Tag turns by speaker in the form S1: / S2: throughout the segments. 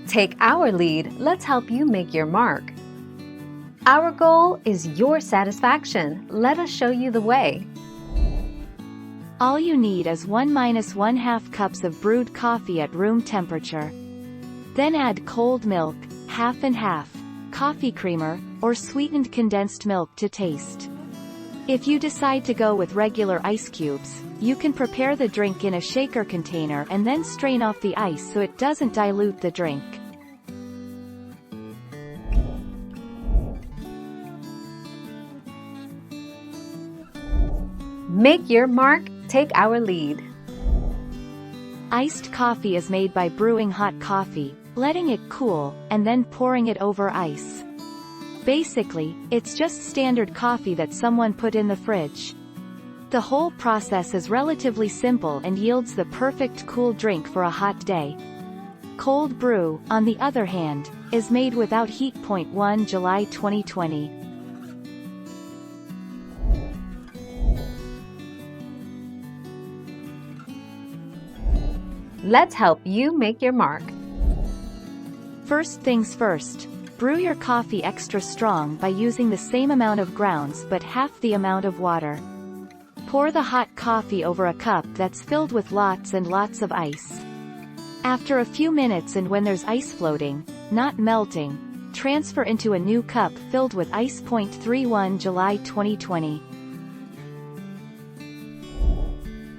S1: Take our lead, let's help you make your mark. Our goal is your satisfaction. Let us show you the way.
S2: All you need is 1-1/2 cups of brewed coffee at room temperature. Then add cold milk, half and half, coffee creamer, or sweetened condensed milk to taste. If you decide to go with regular ice cubes, you can prepare the drink in a shaker container and then strain off the ice so it doesn't dilute the drink.
S1: Make your mark, take our lead.
S2: Iced coffee is made by brewing hot coffee, letting it cool, and then pouring it over ice. Basically, it's just standard coffee that someone put in the fridge. The whole process is relatively simple and yields the perfect cool drink for a hot day. Cold brew, on the other hand, is made without heat. 1 July 2020.
S1: Let's help you make your mark.
S2: First things first, brew your coffee extra strong by using the same amount of grounds but half the amount of water. Pour the hot coffee over a cup that's filled with lots and lots of ice. After a few minutes and when there's ice floating, not melting, transfer into a new cup filled with ice. 1 July 2020.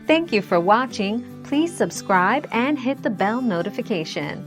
S1: Thank you for watching. Please subscribe and hit the bell notification.